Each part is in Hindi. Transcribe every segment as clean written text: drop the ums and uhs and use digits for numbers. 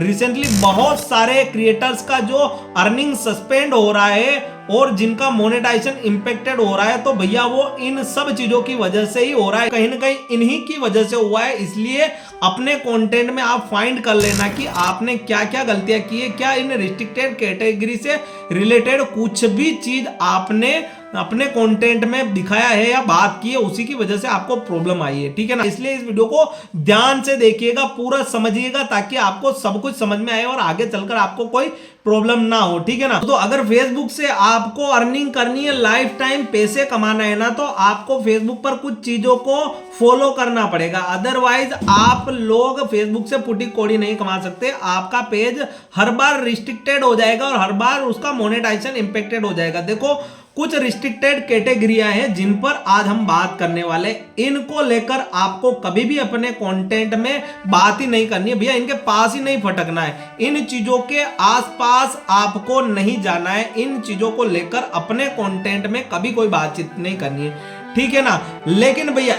रिसेंटली बहुत सारे क्रिएटर्स का जो अर्निंग सस्पेंड हो रहा है और जिनका मोनेटाइजेशन इंपेक्टेड हो रहा है, तो भैया वो इन सब चीजों की वजह से ही हो रहा है, कहीं ना कहीं इन्हीं की वजह से हुआ है। इसलिए अपने कंटेंट में आप फाइंड कर लेना कि आपने क्या क्या गलतियां की है, क्या इन रिस्ट्रिक्टेड कैटेगरी से रिलेटेड कुछ भी चीज आपने अपने कंटेंट में दिखाया है या बात की है, उसी की वजह से आपको प्रॉब्लम आई है, ठीक है ना। इसलिए इस वीडियो को ध्यान से देखिएगा, पूरा समझिएगा, ताकि आपको सब कुछ समझ में आए और आगे चलकर आपको कोई प्रॉब्लम ना हो, ठीक है ना। तो अगर फेसबुक से आपको अर्निंग करनी है, लाइफ टाइम पैसे कमाना है ना, तो आपको फेसबुक पर कुछ चीजों को फॉलो करना पड़ेगा। अदरवाइज आप लोग फेसबुक से फुटी कौड़ी नहीं कमा सकते। आपका पेज हर बार रिस्ट्रिक्टेड हो जाएगा और हर बार उसका मोनेटाइजेशन इंपेक्टेड हो जाएगा। देखो, कुछ रिस्ट्रिक्टेड कैटेगरियां हैं जिन पर आज हम बात करने वाले। इनको लेकर आपको कभी भी अपने कंटेंट में बात ही नहीं करनी है भैया, इनके पास ही नहीं फटकना है, इन चीजों के आसपास आपको नहीं जाना है, इन चीजों को लेकर अपने कंटेंट में कभी कोई बातचीत नहीं करनी है, ठीक है ना। लेकिन भैया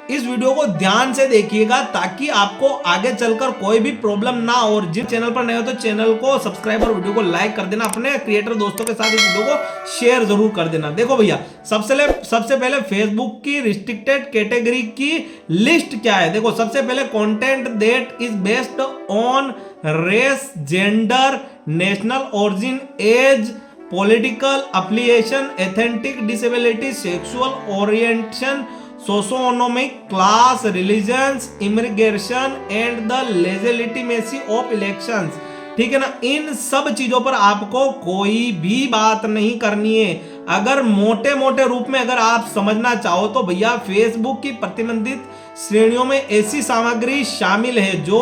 इस वीडियो को ध्यान से देखिएगा, ताकि आपको आगे चलकर कोई भी प्रॉब्लम ना हो। और जिस चैनल पर नए हो तो चैनल को सब्सक्राइब और वीडियो को लाइक कर देना, अपने क्रिएटर दोस्तों के साथ इस वीडियो को शेयर जरूर कर देना। देखो भैया, सबसे पहले फेसबुक की रिस्ट्रिक्टेड कैटेगरी की लिस्ट क्या है। देखो, सबसे पहले content that is based on race, gender, national origin, age, political affiliation, authentic disability, sexual orientation, socioeconomic class, religions, immigration and the legitimacy of elections, ठीक है ना। इन सब चीजों पर आपको कोई भी बात नहीं करनी है। अगर मोटे मोटे रूप में अगर आप समझना चाहो तो भैया, फेसबुक की प्रतिबंधित श्रेणियों में ऐसी सामग्री शामिल है जो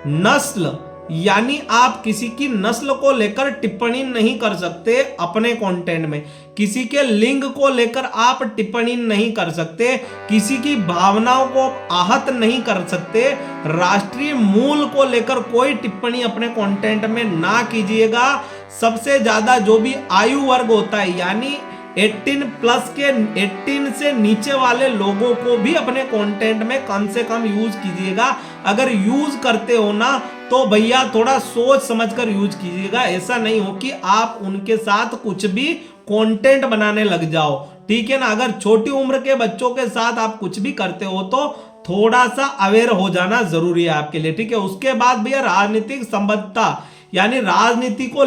नस्ल, यानी आप किसी की नस्ल को लेकर टिप्पणी नहीं कर सकते अपने कंटेंट में, किसी के लिंग को लेकर आप टिप्पणी नहीं कर सकते, किसी की भावनाओं को आहत नहीं कर सकते, राष्ट्रीय मूल को लेकर कोई टिप्पणी अपने कंटेंट में ना कीजिएगा। सबसे ज्यादा जो भी आयु वर्ग होता है, यानी 18 से नीचे वाले लोगों को भी अपने कंटेंट में कम से कम यूज कीजिएगा। अगर यूज करते हो ना, तो भैया थोड़ा सोच समझकर यूज कीजिएगा। ऐसा नहीं हो कि आप उनके साथ कुछ भी कंटेंट बनाने लग जाओ, ठीक है ना। अगर छोटी उम्र के बच्चों के साथ आप कुछ भी करते हो तो थोड़ा सा अवेयर हो जाना जरूरी है आपके लिए, ठीक है। उसके बाद भैया, राजनीतिक संबद्धता, यानी राजनीति को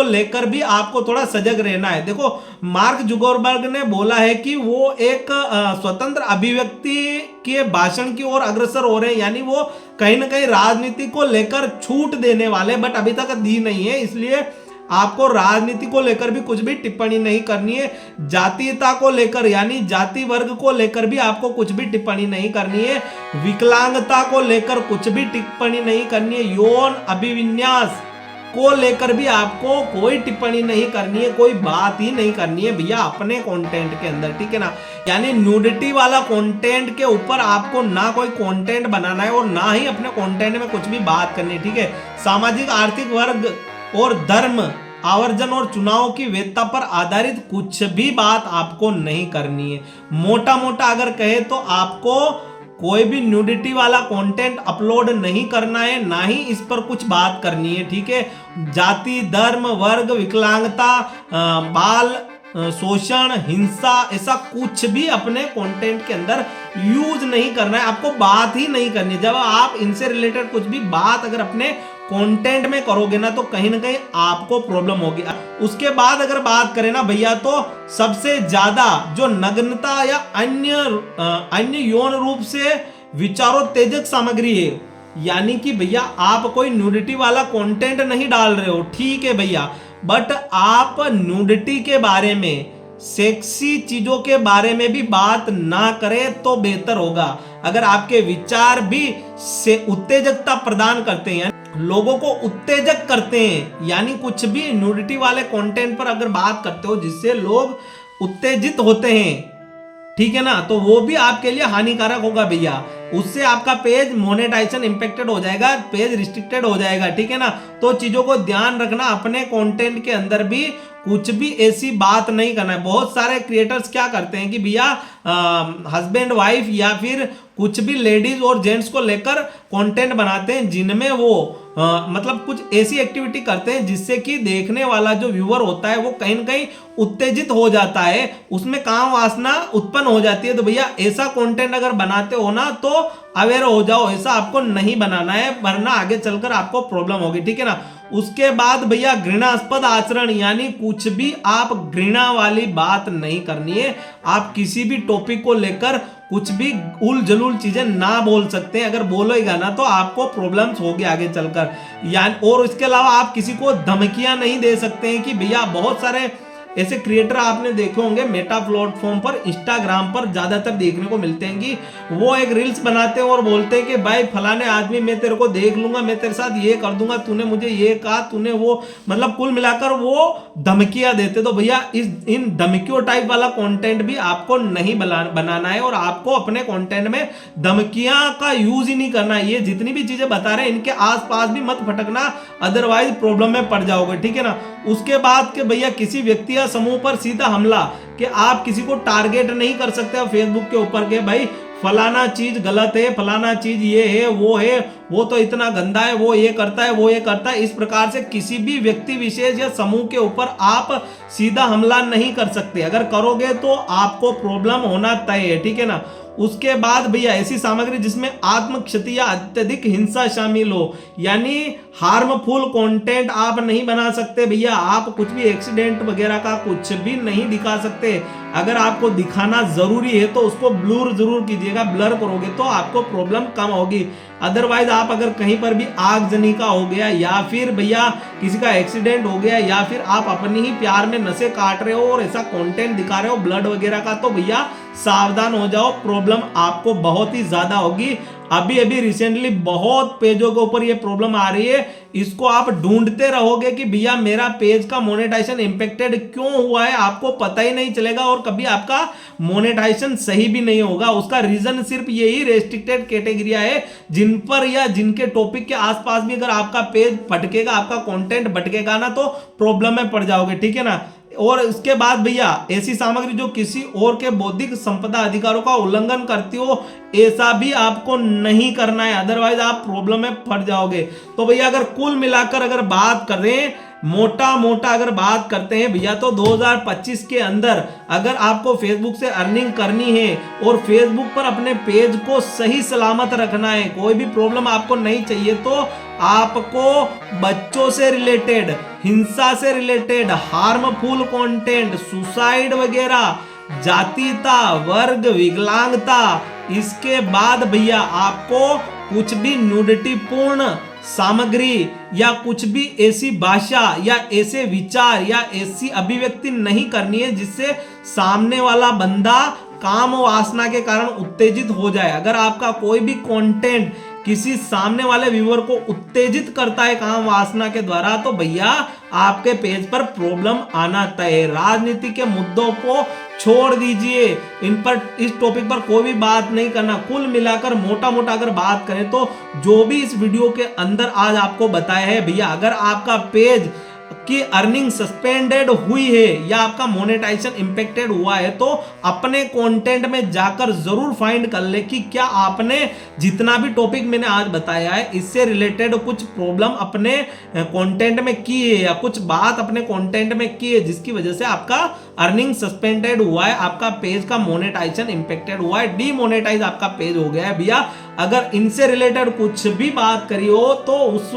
लेकर भी आपको थोड़ा सजग रहना है। देखो, मार्क जुकरबर्ग ने बोला है कि वो एक स्वतंत्र अभिव्यक्ति के भाषण की ओर अग्रसर हो रहे हैं, यानी वो कहीं ना कहीं राजनीति को लेकर छूट देने वाले, बट अभी तक दी नहीं है। इसलिए आपको राजनीति को लेकर भी कुछ भी टिप्पणी नहीं करनी है। जातीयता को लेकर, यानी जाति वर्ग को लेकर भी आपको कुछ भी टिप्पणी नहीं करनी है। विकलांगता को लेकर कुछ भी टिप्पणी नहीं करनी है। यौन अभिविन्यास को लेकर भी आपको कोई टिप्पणी नहीं करनी है, कोई बात ही नहीं करनी है भैया अपने कंटेंट के अंदर, ठीक है ना। यानी न्यूडिटी वाला कंटेंट के ऊपर आपको ना कोई कंटेंट बनाना है और ना ही अपने कंटेंट में कुछ भी बात करनी है, ठीक है। सामाजिक, आर्थिक वर्ग और धर्म, आवर्जन और चुनाव की वैधता पर आधारित कुछ भी बात आपको नहीं करनी है। मोटा मोटा अगर कहे तो आपको कोई भी न्यूडिटी वाला कंटेंट अपलोड नहीं करना है, ना ही इस पर कुछ बात करनी है, ठीक है। जाति, धर्म, वर्ग, विकलांगता, बाल शोषण, हिंसा, ऐसा कुछ भी अपने कंटेंट के अंदर यूज नहीं करना है, आपको बात ही नहीं करनी। जब आप इनसे रिलेटेड कुछ भी बात अगर अपने कंटेंट में करोगे ना, तो कहीं ना कहीं आपको प्रॉब्लम होगी। उसके बाद अगर बात करें ना भैया, तो सबसे ज्यादा जो नग्नता या अन्य यौन रूप से विचारोत्तेजक सामग्री है, यानी कि भैया आप कोई न्यूडिटी वाला कंटेंट नहीं डाल रहे हो, ठीक है भैया, बट आप न्यूडिटी के बारे में, सेक्सी चीजों के बारे में भी बात ना करें तो बेहतर होगा। अगर आपके विचार भी से उत्तेजकता प्रदान करते हैं, लोगों को उत्तेजक करते हैं, यानी कुछ भी न्यूडिटी वाले कंटेंट पर अगर बात करते हो जिससे लोग उत्तेजित होते हैं, ठीक है ना, तो वो भी आपके लिए हानिकारक होगा भैया। उससे आपका पेज मोनेटाइजेशन इंपेक्टेड हो जाएगा, पेज रिस्ट्रिक्टेड हो जाएगा, ठीक है ना। तो चीजों को ध्यान रखना, अपने कंटेंट के अंदर भी कुछ भी ऐसी बात नहीं करना है। बहुत सारे क्रिएटर्स क्या करते हैं कि भैया हस्बैंड वाइफ या फिर कुछ भी लेडीज और जेंट्स को लेकर कंटेंट बनाते हैं जिनमें वो मतलब कुछ ऐसी एक्टिविटी करते हैं जिससे कि देखने वाला जो व्यूअर होता है वो कहीं ना कहीं उत्तेजित हो जाता है, उसमें काम वासना उत्पन्न हो जाती है। तो भैया ऐसा कंटेंट अगर बनाते हो ना तो अवेयर हो जाओ, ऐसा आपको नहीं बनाना है, वरना आगे चलकर आपको प्रॉब्लम होगी, ठीक है ना। उसके बाद भैया घृणास्पद आचरण, यानी कुछ भी आप घृणा वाली बात नहीं करनी है। आप किसी भी टॉपिक को लेकर कुछ भी उल जलूल चीजें ना बोल सकते हैं, अगर बोलेगा ना तो आपको प्रॉब्लम्स होगी आगे चलकर। यानी और इसके अलावा आप किसी को धमकियां नहीं दे सकते हैं कि भैया बहुत सारे ऐसे क्रिएटर आपने देखे होंगे मेटा प्लेटफॉर्म पर, इंस्टाग्राम पर ज्यादातर देखने को मिलते हैं कि वो एक रील्स बनाते हैं और बोलते हैं कि भाई फलाने आदमी मैं तेरे को देख लूंगा, मैं तेरे साथ ये कर दूंगा, तूने मुझे ये कहा, तूने वो, मतलब कुल मिलाकर वो धमकियां देते। तो भैया इन धमकियों टाइप वाला कंटेंट भी आपको नहीं बनाना है और आपको अपने कंटेंट में धमकियां का यूज ही नहीं करना है। ये जितनी भी चीजें बता रहे हैं इनके आसपास भी मत भटकना, अदरवाइज प्रॉब्लम में पड़ जाओगे, ठीक है ना। उसके बाद के भैया किसी व्यक्ति या समूह पर सीधा हमला, कि आप किसी को टारगेट नहीं कर सकते फेसबुक के ऊपर के भाई फलाना चीज गलत है, फलाना चीज ये है, वो तो इतना गंदा है, वो ये करता है, वो ये करता है। इस प्रकार से किसी भी व्यक्ति विशेष या समूह के ऊपर आप सीधा हमला नहीं कर सकते, अगर करोगे तो आपको प्रॉब्लम होना तय है, ठीक है ना। उसके बाद भैया ऐसी सामग्री जिसमें आत्म क्षति या अत्यधिक हिंसा शामिल हो, यानी हार्मफुल कंटेंट आप नहीं बना सकते भैया। आप कुछ भी एक्सीडेंट वगैरह का कुछ भी नहीं दिखा सकते। अगर आपको दिखाना जरूरी है तो उसको ब्लर जरूर कीजिएगा, ब्लर करोगे तो आपको प्रॉब्लम कम होगी। अदरवाइज आप अगर कहीं पर भी आगजनी का हो गया या फिर भैया किसी का एक्सीडेंट हो गया या फिर आप अपनी ही प्यार में नशे काट रहे हो और ऐसा कंटेंट दिखा रहे हो ब्लड वगैरह का, तो भैया सावधान हो जाओ, प्रॉब्लम आपको बहुत ही ज्यादा होगी। अभी रिसेंटली बहुत पेजों के ऊपर ये प्रॉब्लम आ रही है, इसको आप ढूंढते रहोगे कि भैया मेरा पेज का मोनेटाइजेशन इंपेक्टेड क्यों हुआ है, आपको पता ही नहीं चलेगा और कभी आपका मोनेटाइजेशन सही भी नहीं होगा। उसका रीजन सिर्फ यही रेस्ट्रिक्टेड कैटेगरिया है जिन पर या जिनके टॉपिक के आसपास भी अगर आपका पेज भटकेगा, आपका कंटेंट भटकेगा ना तो प्रॉब्लम में पड़ जाओगे, ठीक है ना। और इसके बाद भैया ऐसी सामग्री जो किसी और के बौद्धिक संपदा अधिकारों का उल्लंघन करती हो, ऐसा भी आपको नहीं करना है, अदरवाइज आप प्रॉब्लम में फंस जाओगे। तो भैया अगर कुल मिलाकर अगर बात करें, मोटा अगर बात करते हैं भैया, तो 2025 के अंदर अगर आपको फेसबुक से अर्निंग करनी है और फेसबुक पर अपने पेज को सही सलामत रखना है, कोई भी प्रॉब्लम आपको नहीं चाहिए, तो आपको बच्चों से रिलेटेड, हिंसा से रिलेटेड, हार्मफुल कंटेंट, सुसाइड वगैरह, जातीयता, वर्ग, विकलांगता, इसके बाद भैया आपको कुछ भी न्यूडिटी पूर्ण सामग्री या कुछ भी ऐसी भाषा या ऐसे विचार या ऐसी अभिव्यक्ति नहीं करनी है जिससे सामने वाला बंदा काम वासना के कारण उत्तेजित हो जाए। अगर आपका कोई भी कंटेंट किसी सामने वाले व्यूअर को उत्तेजित करता है काम वासना के द्वारा, तो भैया आपके पेज पर प्रॉब्लम आना तय है। राजनीति के मुद्दों को छोड़ दीजिए, इन पर इस टॉपिक पर कोई भी बात नहीं करना। कुल मिलाकर मोटा अगर बात करें तो जो भी इस वीडियो के अंदर आज आपको बताया है भैया, अगर आपका पेज की अर्निंग सस्पेंडेड हुई है या आपका मोनेटाइजेशन इंपेक्टेड हुआ है, तो अपने कंटेंट में जाकर जरूर फाइंड कर ले कि क्या आपने जितना भी टॉपिक मैंने आज बताया है इससे रिलेटेड कुछ प्रॉब्लम अपने कंटेंट में की है या कुछ बात अपने कंटेंट में की है जिसकी वजह से आपका अर्निंग सस्पेंडेड हुआ है, आपका पेज का मोनेटाइजेशन इंपेक्टेड हुआ है, डीमोनेटाइज आपका पेज हो गया है। भैया अगर इनसे रिलेटेड कुछ भी बात करी हो तो उस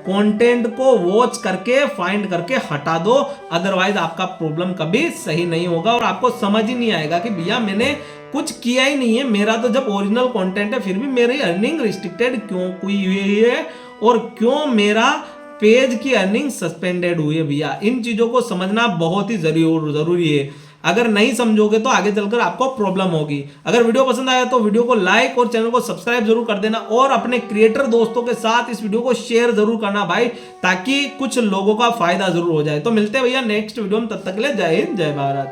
कंटेंट को वॉच करके फाइंड करके हटा दो, अदरवाइज आपका प्रॉब्लम कभी सही नहीं होगा और आपको समझ ही नहीं आएगा कि भैया मैंने कुछ किया ही नहीं है, मेरा तो जब ओरिजिनल कंटेंट है फिर भी मेरी अर्निंग रिस्ट्रिक्टेड क्यों हुई है और क्यों मेरा पेज की अर्निंग सस्पेंडेड हुई है। भैया इन चीजों को समझना बहुत ही जरूरी है, अगर नहीं समझोगे तो आगे चलकर आपको प्रॉब्लम होगी। अगर वीडियो पसंद आया तो वीडियो को लाइक और चैनल को सब्सक्राइब जरूर कर देना और अपने क्रिएटर दोस्तों के साथ इस वीडियो को शेयर जरूर करना भाई, ताकि कुछ लोगों का फायदा जरूर हो जाए। तो मिलते हैं भैया नेक्स्ट वीडियो में, तब तक के लिए जय हिंद जय भारत।